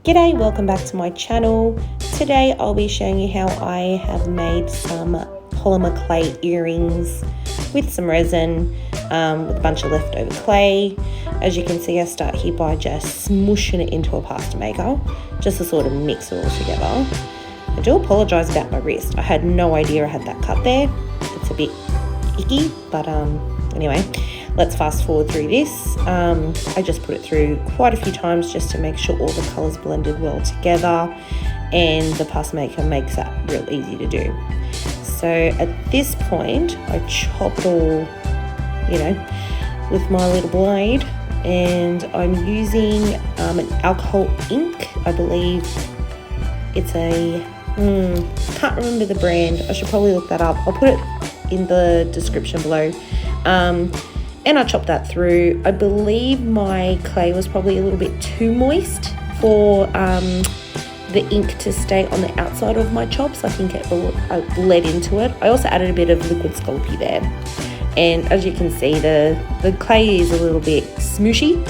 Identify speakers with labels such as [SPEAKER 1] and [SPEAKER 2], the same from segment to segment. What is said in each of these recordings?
[SPEAKER 1] G'day, welcome back to my channel. Today I'll be showing you how I have made some polymer clay earrings with some resin, with a bunch of leftover clay. As you can see, I start here by just smushing it into a pasta maker, just to sort of mix it all together. I do apologise about my wrist. I had no idea I had that cut there. It's a bit icky, but anyway. Let's fast forward through this. I just put it through quite a few times just to make sure all the colours blended well together, and the pasta maker makes that real easy to do. So at this point, I chop it all, with my little blade, and I'm using an alcohol ink. I believe it's can't remember the brand. I should probably look that up. I'll put it in the description below. And I chopped that through. I believe my clay was probably a little bit too moist for the ink to stay on the outside of my chops. I think it bled into it. I also added a bit of liquid Sculpey there. And as you can see, the clay is a little bit smooshy.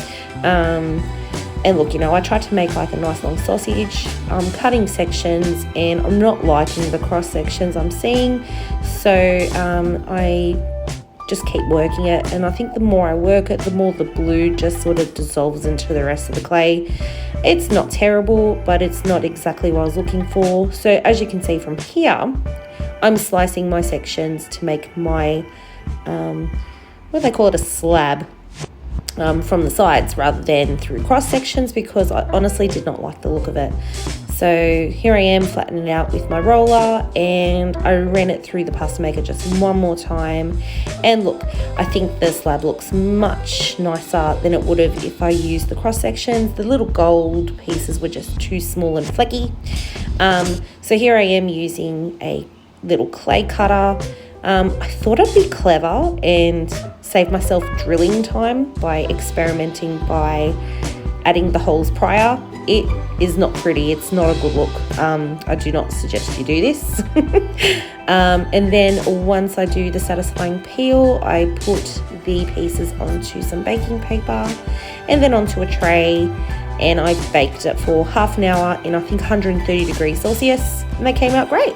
[SPEAKER 1] And look, I tried to make like a nice long sausage. I'm cutting sections and I'm not liking the cross sections I'm seeing. So I just keep working it, and I think the more I work it, the more the blue just sort of dissolves into the rest of the clay. It's not terrible, but it's not exactly what I was looking for. So as you can see from here, I'm slicing my sections to make my what do they call it, a slab from the sides rather than through cross sections, because I honestly did not like the look of it. So here I am flattening it out with my roller, and I ran it through the pasta maker just one more time. And look, I think the slab looks much nicer than it would have if I used the cross sections. The little gold pieces were just too small and flecky. So here I am using a little clay cutter. I thought I'd be clever and save myself drilling time by experimenting by adding the holes prior. It is not pretty. It's not a good look. I do not suggest you do this. And then once I do the satisfying peel, I put the pieces onto some baking paper and then onto a tray, and I baked it for half an hour in, I think, 130 degrees Celsius, and they came out great.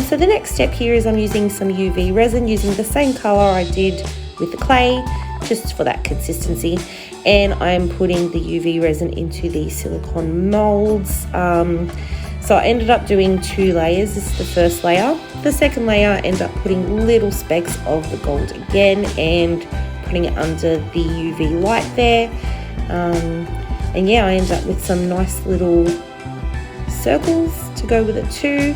[SPEAKER 1] So the next step here is I'm using some UV resin, using the same colour I did with the clay, just for that consistency. And I'm putting the UV resin into the silicone molds. So I ended up doing 2 layers. This is the first layer. The second layer, I ended up putting little specks of the gold again and putting it under the UV light there. And yeah, I ended up with some nice little circles to go with it too.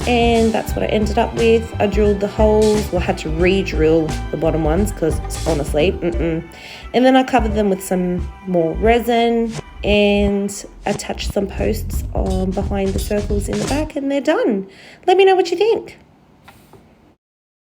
[SPEAKER 1] And that's what I ended up with. I drilled the holes, well, I had to re-drill the bottom ones because honestly, And then I covered them with some more resin and attached some posts on behind the circles in the back, and they're done. Let me know what you think.